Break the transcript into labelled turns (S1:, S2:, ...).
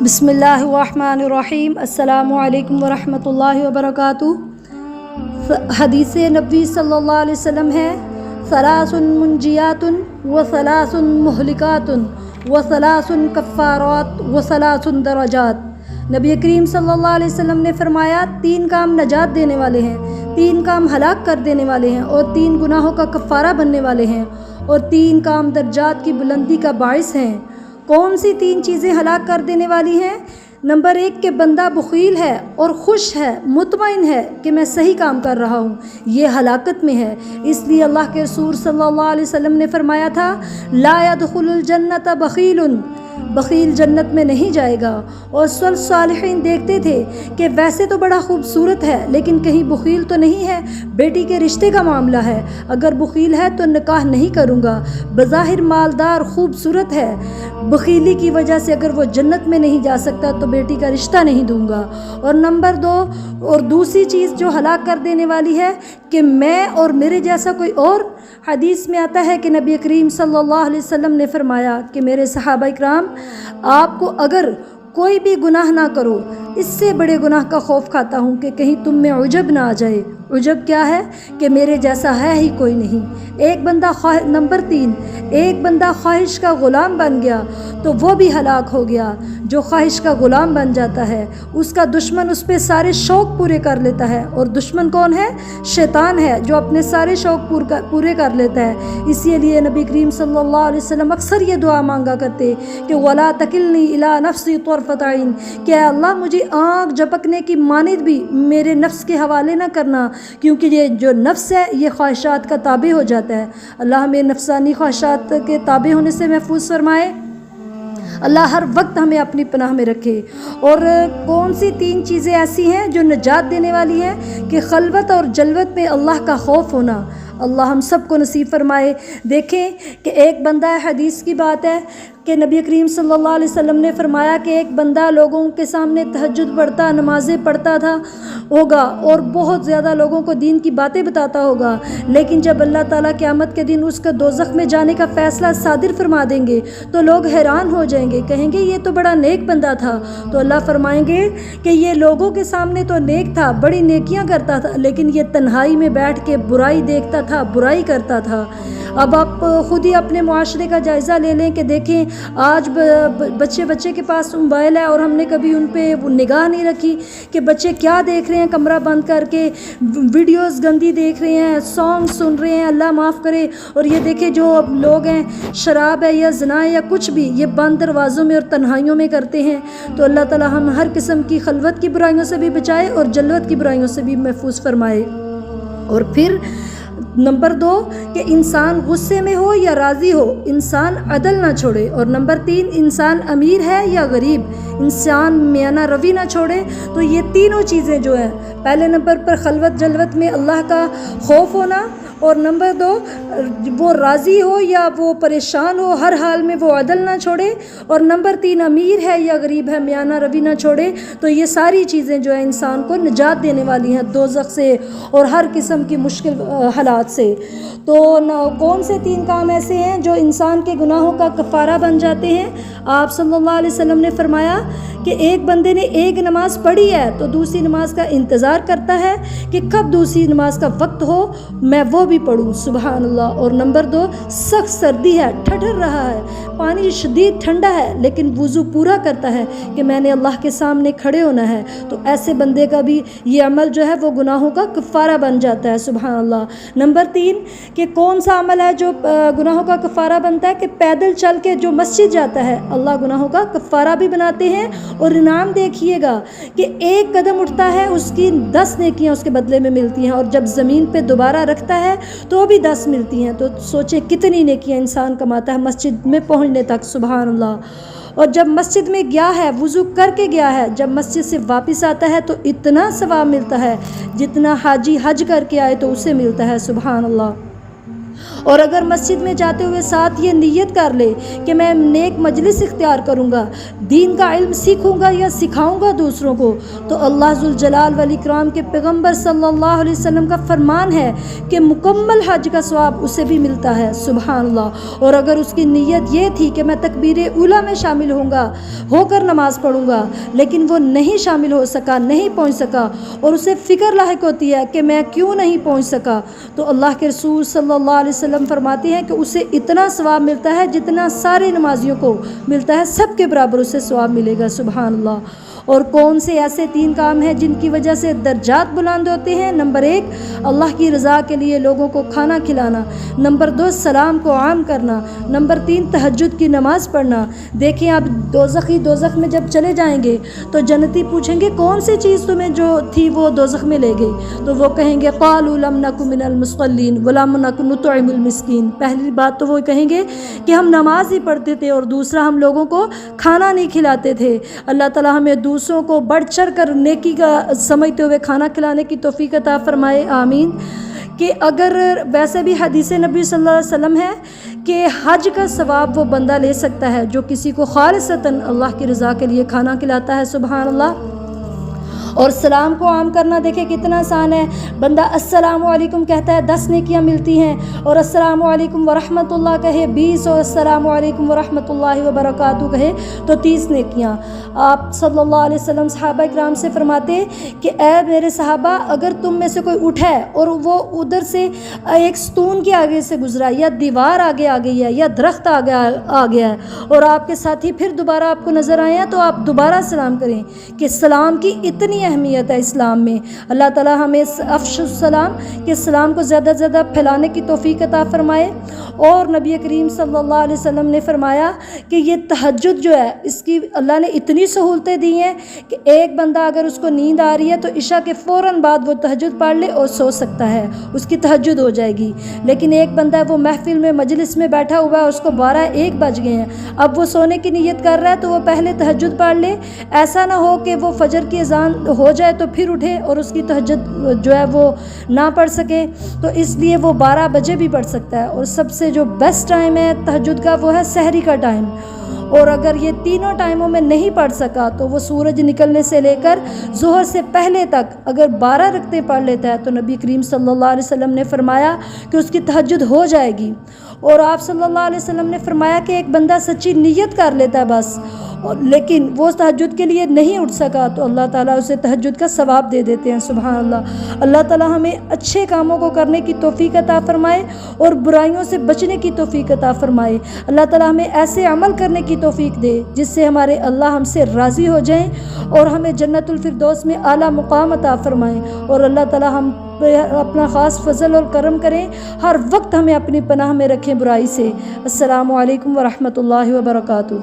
S1: بسم اللہ الرحمن الرحیم۔ السلام علیکم ورحمۃ اللہ وبرکاتہ۔ حدیث نبوی صلی اللہ علیہ وسلم ہے، ثلاث منجیات و ثلاث مہلکات و ثلاث کفارات و ثلاث درجات۔ نبی کریم صلی اللہ علیہ وسلم نے فرمایا، تین کام نجات دینے والے ہیں، تین کام ہلاک کر دینے والے ہیں، اور تین گناہوں کا کفارہ بننے والے ہیں، اور تین کام درجات کی بلندی کا باعث ہیں۔ کون سی تین چیزیں ہلاک کر دینے والی ہیں؟ نمبر 1 کہ بندہ بخیل ہے اور خوش ہے، مطمئن ہے کہ میں صحیح کام کر رہا ہوں، یہ ہلاکت میں ہے۔ اس لیے اللہ کے رسول صلی اللہ علیہ وسلم نے فرمایا تھا، لا يدخل الجنت بخیل، بخیل جنت میں نہیں جائے گا۔ اور صالحین دیکھتے تھے کہ ویسے تو بڑا خوبصورت ہے لیکن کہیں بخیل تو نہیں ہے، بیٹی کے رشتے کا معاملہ ہے، اگر بخیل ہے تو نکاح نہیں کروں گا، بظاہر مالدار خوبصورت ہے، بخیلی کی وجہ سے اگر وہ جنت میں نہیں جا سکتا تو بیٹی کا رشتہ نہیں دوں گا۔ اور نمبر 2 اور دوسری چیز جو ہلاک کر دینے والی ہے کہ میں اور میرے جیسا کوئی اور۔ حدیث میں آتا ہے کہ نبی کریم صلی اللہ علیہ وسلم نے فرمایا کہ میرے صحابہ اکرام، آپ کو اگر کوئی بھی گناہ نہ کرو، اس سے بڑے گناہ کا خوف کھاتا ہوں کہ کہیں تم میں عجب نہ آ جائے۔ عجب کیا ہے؟ کہ میرے جیسا ہے ہی کوئی نہیں۔ نمبر 3 ایک بندہ خواہش کا غلام بن گیا تو وہ بھی ہلاک ہو گیا۔ جو خواہش کا غلام بن جاتا ہے اس کا دشمن اس پہ سارے شوق پورے کر لیتا ہے، اور دشمن کون ہے؟ شیطان ہے، جو اپنے سارے شوق پورے کر لیتا ہے۔ اسی لیے نبی کریم صلی اللہ علیہ وسلم اکثر یہ دعا مانگا کرتے کہ وَلَا تَكِلْنِي إِلَىٰ نَفْسِي طَرْفَةَ عَيْنٍ، کہ اے اللہ مجھے آنکھ جھپکنے کی مانند بھی میرے نفس کے حوالے نہ کرنا، کیونکہ یہ جو نفس ہے یہ خواہشات کا تابع ہو جاتا ہے۔ اللہ ہمیں نفسانی خواہشات کے تابع ہونے سے محفوظ فرمائے، اللہ ہر وقت ہمیں اپنی پناہ میں رکھے۔ اور کون سی تین چیزیں ایسی ہیں جو نجات دینے والی ہیں؟ کہ خلوت اور جلوت میں اللہ کا خوف ہونا۔ اللہ ہم سب کو نصیب فرمائے۔ دیکھیں کہ ایک بندہ، حدیث کی بات ہے کہ نبی کریم صلی اللہ علیہ وسلم نے فرمایا کہ ایک بندہ لوگوں کے سامنے تہجد پڑھتا، نمازیں پڑھتا ہوگا اور بہت زیادہ لوگوں کو دین کی باتیں بتاتا ہوگا، لیکن جب اللہ تعالیٰ قیامت کے دن اس کا دوزخ میں جانے کا فیصلہ صادر فرما دیں گے تو لوگ حیران ہو جائیں گے، کہیں گے یہ تو بڑا نیک بندہ تھا۔ تو اللہ فرمائیں گے کہ یہ لوگوں کے سامنے تو نیک تھا، بڑی نیکیاں کرتا تھا، لیکن یہ تنہائی میں بیٹھ کے برائی دیکھتا تھا، برائی کرتا تھا۔ اب آپ خود ہی اپنے معاشرے کا جائزہ لے لیں کہ دیکھیں آج بچے کے پاس موبائل ہے اور ہم نے کبھی ان پہ نگاہ نہیں رکھی کہ بچے کیا دیکھ رہے ہیں، کمرہ بند کر کے ویڈیوز گندی دیکھ رہے ہیں، سانگ سن رہے ہیں، اللہ معاف کرے۔ اور یہ دیکھیں جو لوگ ہیں، شراب ہے یا زنا ہے یا کچھ بھی، یہ بند دروازوں میں اور تنہائیوں میں کرتے ہیں۔ تو اللہ تعالیٰ ہم ہر قسم کی خلوت کی برائیوں سے بھی بچائے اور جلوت کی برائیوں سے بھی محفوظ فرمائے۔ اور پھر نمبر 2 کہ انسان غصے میں ہو یا راضی ہو، انسان عدل نہ چھوڑے۔ اور نمبر 3 انسان امیر ہے یا غریب، انسان میانہ روی نہ چھوڑے۔ تو یہ تینوں چیزیں جو ہیں، پہلے نمبر پر خلوت جلوت میں اللہ کا خوف ہونا، اور نمبر 2 وہ راضی ہو یا وہ پریشان ہو، ہر حال میں وہ عدل نہ چھوڑے، اور نمبر 3 امیر ہے یا غریب ہے، میانہ روی نہ چھوڑے۔ تو یہ ساری چیزیں جو ہیں انسان کو نجات دینے والی ہیں دوزخ سے اور ہر قسم کی مشکل حالات سے۔ تو کون سے 3 کام ایسے ہیں جو انسان کے گناہوں کا کفارہ بن جاتے ہیں؟ آپ صلی اللہ علیہ وسلم نے فرمایا کہ ایک بندے نے ایک نماز پڑھی ہے تو دوسری نماز کا انتظار کرتا ہے کہ کب دوسری نماز کا وقت ہو میں وہ بھی پڑھوں، سبحان اللہ۔ اور نمبر 2 سخت سردی ہے، ٹھٹر رہا ہے، پانی شدید ٹھنڈا ہے، لیکن وضو پورا کرتا ہے کہ میں نے اللہ کے سامنے کھڑے ہونا ہے، تو ایسے بندے کا بھی یہ عمل جو ہے وہ گناہوں کا کفارہ بن جاتا ہے، سبحان اللہ۔ نمبر 3 کہ کون سا عمل ہے جو گناہوں کا کفارہ بنتا ہے؟ کہ پیدل چل کے جو مسجد جاتا ہے اللہ گناہوں کا کفارہ بھی بناتے ہیں، اور انعام دیکھیے گا کہ ایک قدم اٹھتا ہے اس کی 10 نیکیاں اس کے بدلے میں ملتی ہیں، اور جب زمین پہ دوبارہ رکھتا ہے تو بھی 10 ملتی ہیں۔ تو سوچیں کتنی نیکیاں انسان کماتا ہے مسجد میں پہنچنے تک، سبحان اللہ۔ اور جب مسجد میں گیا ہے، وضو کر کے گیا ہے، جب مسجد سے واپس آتا ہے تو اتنا ثواب ملتا ہے جتنا حاجی حج کر کے آئے تو اسے ملتا ہے، سبحان اللہ۔ اور اگر مسجد میں جاتے ہوئے ساتھ یہ نیت کر لے کہ میں نیک مجلس اختیار کروں گا، دین کا علم سیکھوں گا یا سکھاؤں گا دوسروں کو، تو اللہ ذوالجلال والاکرام کے پیغمبر صلی اللہ علیہ وسلم کا فرمان ہے کہ مکمل حج کا ثواب اسے بھی ملتا ہے۔ سبحان اللہ۔ اور اگر اس کی نیت یہ تھی کہ میں تکبیر اولیٰ میں شامل ہو کر نماز پڑھوں گا، لیکن وہ نہیں شامل ہو سکا، نہیں پہنچ سکا، اور اسے فکر لاحق ہوتی ہے کہ میں کیوں نہیں پہنچ سکا، تو اللہ کے رسول صلی اللہ علیہ وسلم فرماتے ہیں کہ اسے اتنا ثواب ملتا ہے جتنا سارے نمازیوں کو ملتا ہے، سب کے برابر اسے ثواب ملے گا۔ سبحان اللہ۔ اور کون سے ایسے 3 کام ہیں جن کی وجہ سے درجات بلند ہوتے ہیں؟ نمبر 1، اللہ کی رضا کے لیے لوگوں کو کھانا کھلانا۔ نمبر 2، سلام کو عام کرنا۔ نمبر 3، تہجد کی نماز پڑھنا۔ دیکھیں آپ دوزخی دوزخ میں جب چلے جائیں گے تو جنتی پوچھیں گے کون سی چیز تمہیں جو تھی وہ دوزخ میں لے گئی، تو وہ کہیں گے قالوا لم نک من المصلین ولم نک نطعم المسکین۔ پہلی بات تو وہ کہیں گے کہ ہم نماز ہی پڑھتے تھے، اور دوسرا ہم لوگوں کو کھانا نہیں کھلاتے تھے۔ اللہ تعالی ہمیں دوسروں کو بڑھ چڑھ کر نیکی کا سمجھتے ہوئے کھانا کھلانے کی توفیق عطا فرمائے، آمین۔ کہ اگر ویسے بھی حدیث نبی صلی اللہ علیہ وسلم ہے کہ حج کا ثواب وہ بندہ لے سکتا ہے جو کسی کو خالصتاً اللہ کی رضا کے لیے کھانا کھلاتا ہے۔ سبحان اللہ۔ اور سلام کو عام کرنا دیکھیں کتنا آسان ہے، بندہ السلام علیکم کہتا ہے 10 نیکیاں ملتی ہیں، اور السلام علیکم ورحمۃ اللہ کہے 20، اور السلام علیکم ورحمۃ اللہ وبرکاتہ کہے تو 30 نیکیاں۔ آپ صلی اللہ علیہ وسلم صحابہ کرام سے فرماتے کہ اے میرے صحابہ، اگر تم میں سے کوئی اٹھا ہے اور وہ ادھر سے ایک ستون کے آگے سے گزرا، یا دیوار آگے آ گئی ہے، یا درخت آگے آ گیا ہے، اور آپ کے ساتھی پھر دوبارہ آپ کو نظر آئے ہیں، تو آپ دوبارہ سلام کریں، کہ سلام کی اتنی اہمیت ہے اسلام میں۔ اللہ تعالی ہمیں افشوا السلام کہ سلام کو زیادہ سے زیادہ پھیلانے کی توفیق عطا فرمائے۔ اور نبی کریم صلی اللہ علیہ وسلم نے فرمایا کہ یہ تہجد جو ہے، اس کی اللہ نے اتنی سہولتیں دی ہیں کہ ایک بندہ اگر اس کو نیند آ رہی ہے تو عشاء کے فوراً بعد وہ تہجد پڑھ لے اور سو سکتا ہے، اس کی تہجد ہو جائے گی۔ لیکن ایک بندہ وہ محفل میں مجلس میں بیٹھا ہوا ہے، اس کو 12-1 بج گئے ہیں، اب وہ سونے کی نیت کر رہا ہے تو وہ پہلے تہجد پڑھ لے، ایسا نہ ہو کہ وہ فجر کی اذان ہو جائے تو پھر اٹھے اور اس کی تہجد جو ہے وہ نہ پڑھ سکے، تو اس لیے وہ 12 بجے بھی پڑھ سکتا ہے۔ اور سب سے جو بیسٹ ٹائم ہے تہجد کا وہ ہے سحری کا ٹائم، اور اگر یہ تینوں ٹائموں میں نہیں پڑھ سکا تو وہ سورج نکلنے سے لے کر ظہر سے پہلے تک اگر 12 رکعتیں پڑھ لیتا ہے تو نبی کریم صلی اللہ علیہ وسلم نے فرمایا کہ اس کی تہجد ہو جائے گی۔ اور آپ صلی اللہ علیہ وسلم نے فرمایا کہ ایک بندہ سچی نیت کر لیتا ہے بس، لیکن وہ تہجد کے لیے نہیں اٹھ سکا تو اللہ تعالیٰ اسے تہجد کا ثواب دے دیتے ہیں۔ سبحان اللہ۔ اللہ تعالیٰ ہمیں اچھے کاموں کو کرنے کی توفیق عطا فرمائے اور برائیوں سے بچنے کی توفیق عطا فرمائے۔ اللہ تعالیٰ ہمیں ایسے عمل کرنے کی توفیق دے جس سے ہمارے اللہ ہم سے راضی ہو جائیں اور ہمیں جنت الفردوس میں اعلیٰ مقام عطا فرمائیں، اور اللہ تعالیٰ ہم اپنا خاص فضل اور کرم کریں، ہر وقت ہمیں اپنی پناہ میں رکھیں برائی سے۔ السلام علیکم ورحمۃ اللہ وبرکاتہ۔